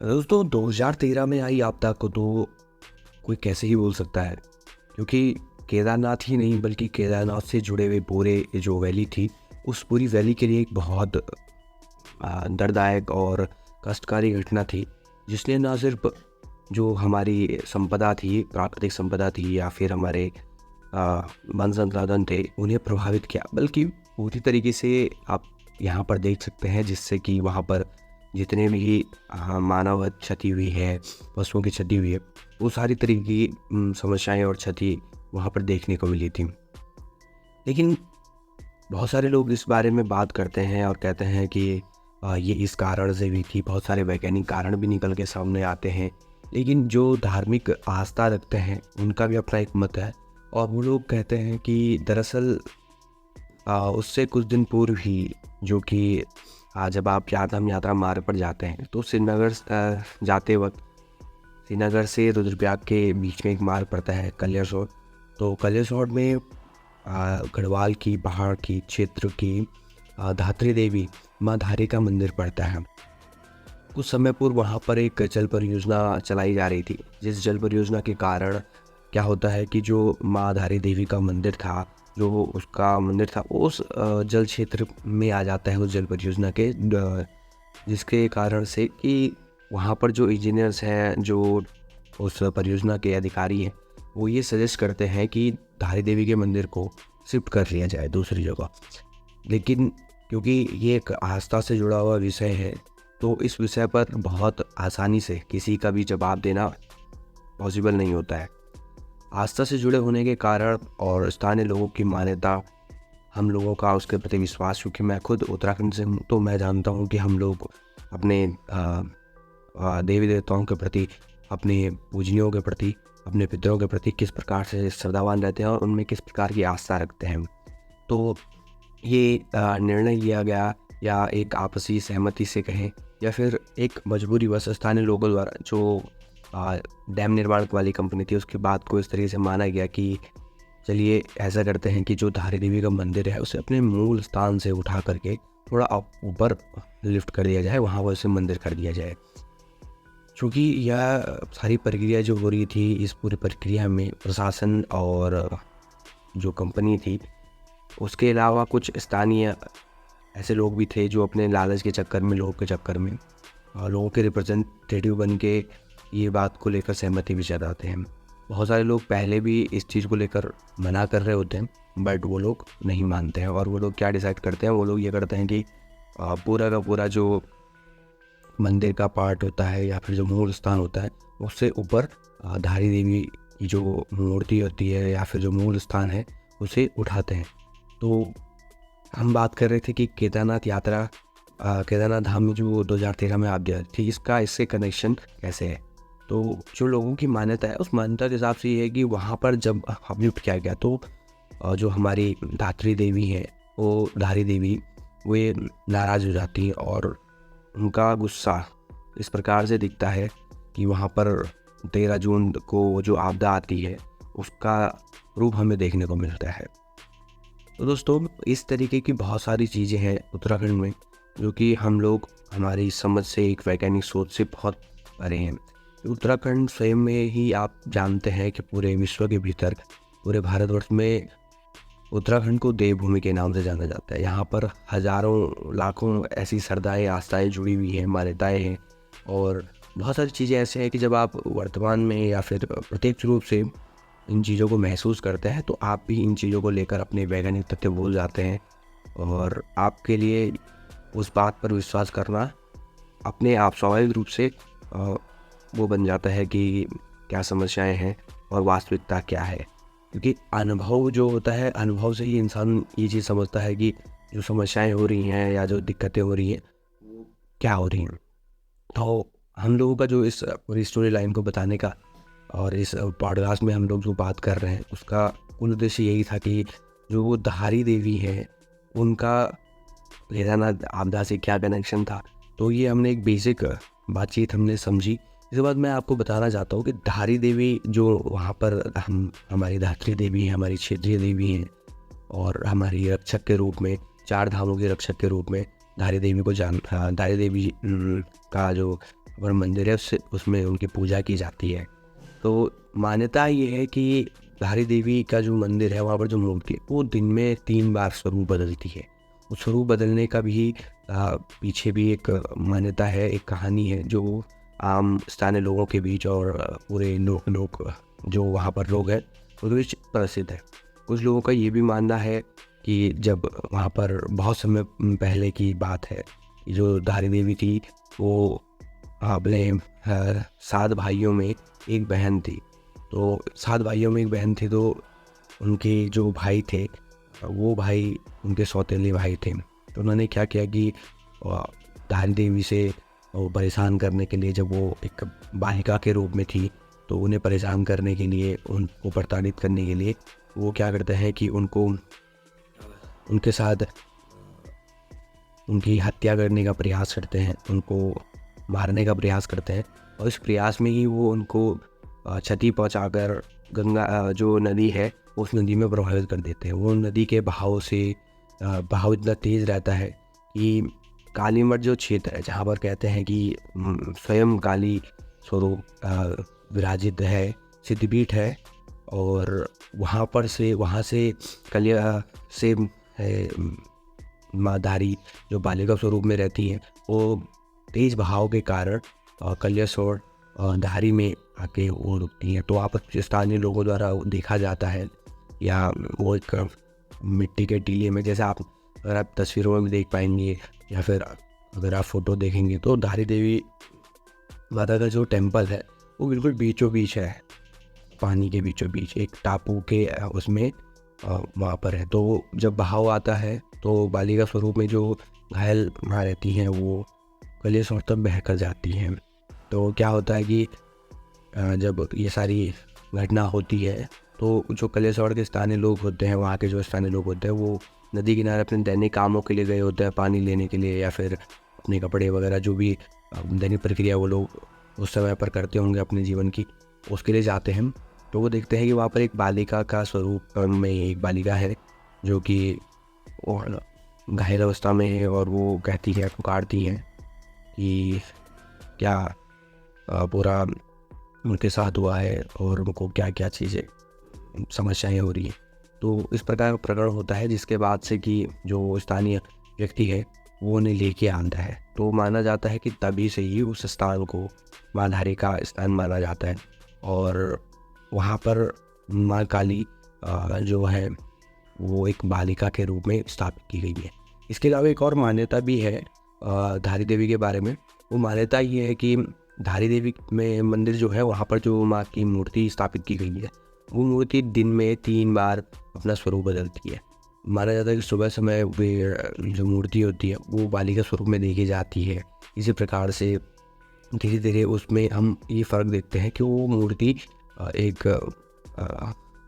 दोस्तों 2013 में आई आपदा को तो कोई कैसे ही भूल सकता है, क्योंकि केदारनाथ ही नहीं बल्कि केदारनाथ से जुड़े हुए पूरे जो वैली थी, उस पूरी वैली के लिए एक बहुत दर्ददायक और कष्टकारी घटना थी, जिसने ना सिर्फ जो हमारी संपदा थी, प्राकृतिक संपदा थी या फिर हमारे वन संसाधन थे, उन्हें प्रभावित किया, बल्कि पूरी तरीके से आप यहाँ पर देख सकते हैं, जिससे कि वहाँ पर जितने भी मानव क्षति हुई है, पशुओं की क्षति हुई है, वो सारी तरीके की समस्याएं और क्षति वहाँ पर देखने को मिली थी। लेकिन बहुत सारे लोग इस बारे में बात करते हैं और कहते हैं कि ये इस कारण से हुई थी। बहुत सारे वैज्ञानिक कारण भी निकल के सामने आते हैं, लेकिन जो धार्मिक आस्था रखते हैं उनका भी अपना एक मत है। और वो लोग कहते हैं कि दरअसल उससे कुछ दिन पूर्व ही, जो कि जब आप चारधाम यात्रा मार्ग पर जाते हैं तो श्रीनगर जाते वक्त श्रीनगर से रुद्रप्रयाग के बीच में एक मार्ग पड़ता है, कलियासोत। तो कलियासोत में गढ़वाल की पहाड़ की क्षेत्र की धात्री देवी माँ धारी का मंदिर पड़ता है। कुछ समय पूर्व वहाँ पर एक जल परियोजना चलाई जा रही थी, जिस जल परियोजना के कारण क्या होता है कि जो माँ धारी देवी का मंदिर था, जो उसका मंदिर था, उस जल क्षेत्र में आ जाता है उस जल परियोजना के, जिसके कारण से कि वहाँ पर जो इंजीनियर्स हैं, जो उस परियोजना के अधिकारी हैं, वो ये सजेस्ट करते हैं कि धारी देवी के मंदिर को शिफ्ट कर लिया जाए दूसरी जगह। लेकिन क्योंकि ये एक आस्था से जुड़ा हुआ विषय है, तो इस विषय पर बहुत आसानी से किसी का भी जवाब देना पॉसिबल नहीं होता है। आस्था से जुड़े होने के कारण और स्थानीय लोगों की मान्यता, हम लोगों का उसके प्रति विश्वास, क्योंकि मैं खुद उत्तराखंड से हूँ, तो मैं जानता हूँ कि हम लोग अपने देवी देवताओं के प्रति, अपने पूजनियों के प्रति, अपने पितरों के प्रति किस प्रकार से श्रद्धावान रहते हैं और उनमें किस प्रकार की आस्था रखते हैं। तो ये निर्णय लिया गया, या एक आपसी सहमति से कहें, या फिर एक मजबूरीवश स्थानीय लोगों द्वारा, जो डैम निर्माण वाली कंपनी थी, उसकी बात को इस तरीके से माना गया कि चलिए ऐसा करते हैं कि जो धारी देवी का मंदिर है उसे अपने मूल स्थान से उठा करके थोड़ा ऊपर लिफ्ट कर दिया जाए, वहाँ पर उसे मंदिर कर दिया जाए। चूँकि यह सारी प्रक्रिया जो हो रही थी, इस पूरी प्रक्रिया में प्रशासन और जो कंपनी थी, उसके अलावा कुछ स्थानीय ऐसे लोग भी थे जो अपने लालच के चक्कर में, लोगों के चक्कर में, लोगों के रिप्रेजेंटेटिव बन के ये बात को लेकर सहमति भी जताते हैं। बहुत सारे लोग पहले भी इस चीज़ को लेकर मना कर रहे होते हैं, बट वो लोग नहीं मानते हैं। और वो लोग क्या डिसाइड करते हैं, वो लोग ये करते हैं कि पूरा का पूरा जो मंदिर का पार्ट होता है या फिर जो मूल स्थान होता है, उससे ऊपर धारी देवी की जो मूर्ति होती है या फिर जो मूल स्थान है, उसे उठाते हैं। तो हम बात कर रहे थे कि केदारनाथ यात्रा, केदारनाथ धाम में जो 2013 में आपदा थी, इसका इससे कनेक्शन कैसे है। तो जो लोगों की मान्यता है, उस मान्यता के हिसाब से ये है कि वहाँ पर जब अभियुक्त किया गया, तो जो हमारी धात्री देवी हैं, वो धारी देवी, वो ये नाराज़ हो जाती हैं और उनका गुस्सा इस प्रकार से दिखता है कि वहाँ पर 13 जून को जो आपदा आती है, उसका रूप हमें देखने को मिलता है। तो दोस्तों, इस तरीके की बहुत सारी चीज़ें हैं उत्तराखंड में, जो कि हम लोग हमारी समझ से, एक वैज्ञानिक सोच से बहुत परे हैं। उत्तराखंड स्वयं में ही आप जानते हैं कि पूरे विश्व के भीतर, पूरे भारतवर्ष में उत्तराखंड को देवभूमि के नाम से जाना जाता है। यहाँ पर हज़ारों लाखों ऐसी श्रद्धाएँ, आस्थाएँ जुड़ी हुई हैं, मान्यताएँ हैं, और बहुत सारी चीज़ें ऐसे हैं कि जब आप वर्तमान में या फिर प्रत्यक्ष रूप से इन चीज़ों को महसूस करते हैं, तो आप भी इन चीज़ों को लेकर अपने वैज्ञानिक तथ्य भूल जाते हैं, और आपके लिए उस बात पर विश्वास करना अपने आप स्वाभाविक रूप से वो बन जाता है कि क्या समस्याएं हैं और वास्तविकता क्या है। क्योंकि अनुभव जो होता है, अनुभव से ही इंसान ये चीज़ समझता है कि जो समस्याएं हो रही हैं या जो दिक्कतें हो रही हैं, वो क्या हो रही हैं। तो हम लोगों का जो इस पूरी स्टोरी लाइन को बताने का और इस पॉडकास्ट में हम लोग जो बात कर रहे हैं, उसका कुल उद्देश्य यही था कि जो वो धारी देवी है, उनका केदारनाथ आपदा से क्या कनेक्शन था। तो ये हमने एक बेसिक बातचीत हमने समझी। इसके बाद मैं आपको बताना चाहता हूँ कि धारी देवी जो वहाँ पर हमारी धात्री देवी हैं, हमारी क्षेत्रीय देवी हैं, और हमारी रक्षक के रूप में, 4 धामों के रक्षक के रूप में धारी देवी को धारी देवी का जो और मंदिर है उसमें उनकी पूजा की जाती है। तो मान्यता ये है कि धारी देवी का जो मंदिर है वहाँ पर जो मूर्ति है वो दिन में 3 बार स्वरूप बदलती है। उस स्वरूप बदलने का भी पीछे भी एक मान्यता है, एक कहानी है जो आम स्थानीय लोगों के बीच और पूरे लोग जो वहाँ पर लोग हैं उनके बीच प्रसिद्ध है। कुछ लोगों का ये भी मानना है कि जब वहाँ पर बहुत समय पहले की बात है, कि जो धारी देवी थी वो अपने 7 भाइयों में एक बहन थी। तो 7 भाइयों में एक बहन थी, तो उनके जो भाई थे वो भाई उनके सौतेले भाई थे। तो उन्होंने क्या किया कि धारी देवी से वो परेशान करने के लिए, जब वो एक बालिका के रूप में थी तो उन्हें परेशान करने के लिए, उनको प्रताड़ित करने के लिए वो क्या करते हैं कि उनको उनके साथ उनकी हत्या करने का प्रयास करते हैं, उनको मारने का प्रयास करते हैं। और इस प्रयास में ही वो उनको क्षति पहुंचाकर गंगा जो नदी है उस नदी में प्रभावित कर देते हैं। वो नदी के बहाव से बहाव इतना तेज़ रहता है कि कालीमठ जो क्षेत्र है जहाँ पर कहते हैं कि स्वयं काली स्वरूप विराजित है, सिद्धपीठ है, और वहाँ से कलिया से है माँ धारी जो बालिका स्वरूप में रहती हैं, वो तेज बहाव के कारण कलियासोड़ धारी में आके वो रुकती हैं। तो आप स्थानीय लोगों द्वारा देखा जाता है, या वो एक मिट्टी के टीले में, जैसे अगर आप तस्वीरों में भी देख पाएंगे या फिर अगर आप फोटो देखेंगे, तो धारी देवी माता का जो टेम्पल है वो बिल्कुल बीचों बीच है, पानी के बीचों बीच एक टापू के उसमें वहाँ पर है। तो जब बहाव आता है तो बालिका स्वरूप में जो घायल वहाँ रहती हैं वो कलियासोड़ तक बह कर जाती हैं। तो क्या होता है कि जब ये सारी घटना होती है तो जो कलियासोड़ के स्थानीय लोग होते हैं, वहाँ के जो स्थानीय लोग होते हैं, वो नदी किनारे अपने दैनिक कामों के लिए गए होते हैं, पानी लेने के लिए या फिर अपने कपड़े वगैरह जो भी दैनिक प्रक्रिया वो लोग उस समय पर करते होंगे अपने जीवन की, उसके लिए जाते हैं। तो वो देखते हैं कि वहाँ पर एक बालिका का स्वरूप में एक बालिका है जो कि घायल अवस्था में है, और वो कहती है, पुकारती हैं कि क्या पूरा उनके साथ हुआ है और उनको क्या क्या चीज़ें समस्याएं हो रही हैं। तो इस प्रकार का प्रकरण होता है, जिसके बाद से कि जो स्थानीय व्यक्ति है वो उन्हें लेके आता है। तो माना जाता है कि तभी से ही उस स्थान को माँ धारी का स्थान माना जाता है, और वहाँ पर माँ काली जो है वो एक बालिका के रूप में स्थापित की गई है। इसके अलावा एक और मान्यता भी है धारी देवी के बारे में। वो मान्यता ये है कि धारी देवी में मंदिर जो है वहाँ पर जो माँ की मूर्ति स्थापित की गई है, वो मूर्ति दिन में 3 बार अपना स्वरूप बदलती है। माना जाता है कि सुबह समय वे जो मूर्ति होती है वो बालिका स्वरूप में देखी जाती है। इसी प्रकार से धीरे धीरे उसमें हम ये फ़र्क देखते हैं कि वो मूर्ति एक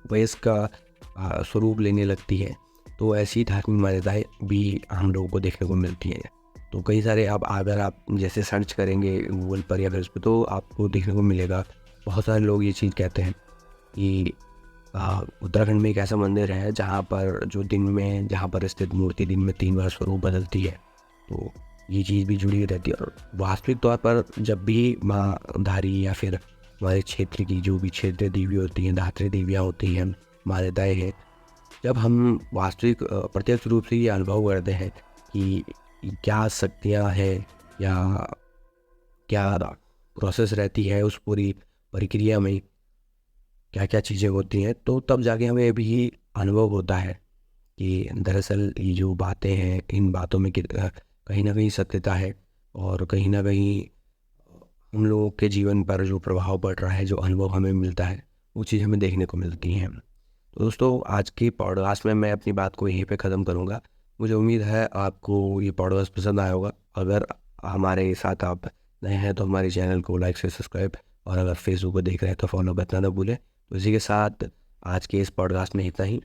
वयस्क का स्वरूप लेने लगती है। तो ऐसी धार्मिक मान्यताएँ भी हम लोगों को देखने को मिलती हैं। तो कई सारे अगर आप जैसे सर्च करेंगे गूगल पर या फिर उस पर, तो आपको देखने को मिलेगा बहुत सारे लोग ये चीज़ कहते हैं कि उत्तराखंड में एक ऐसा मंदिर है जहाँ पर स्थित मूर्ति दिन में 3 बार स्वरूप बदलती है। तो ये चीज़ भी जुड़ी रहती है। और वास्तविक तौर पर जब भी माँ धारी या फिर हमारे क्षेत्र की जो भी क्षेत्रीय देवी होती हैं, धात्री देवियाँ होती हैं, मान्यताएँ हैं, जब हम वास्तविक प्रत्यक्ष रूप से ये अनुभव करते हैं कि क्या शक्तियाँ हैं या क्या प्रोसेस रहती है उस पूरी प्रक्रिया में, क्या क्या चीज़ें होती हैं, तो तब जाके हमें भी अनुभव होता है कि दरअसल ये जो बातें हैं, इन बातों में कहीं ना कहीं सत्यता है, और कहीं ना कहीं हम लोगों के जीवन पर जो प्रभाव पड़ रहा है, जो अनुभव हमें मिलता है, वो चीज़ हमें देखने को मिलती हैं। तो दोस्तों, आज की पॉडकास्ट में मैं अपनी बात को यहीं पे ख़त्म करूँगा। मुझे उम्मीद है आपको ये पॉडकास्ट पसंद आया होगा। अगर हमारे साथ आप नए हैं तो हमारे चैनल को लाइक से सब्सक्राइब, और अगर फेसबुक पर देख रहे हैं तो फॉलो करना ना भूलें। तो इसी के साथ आज के इस पॉडकास्ट में इतना ही।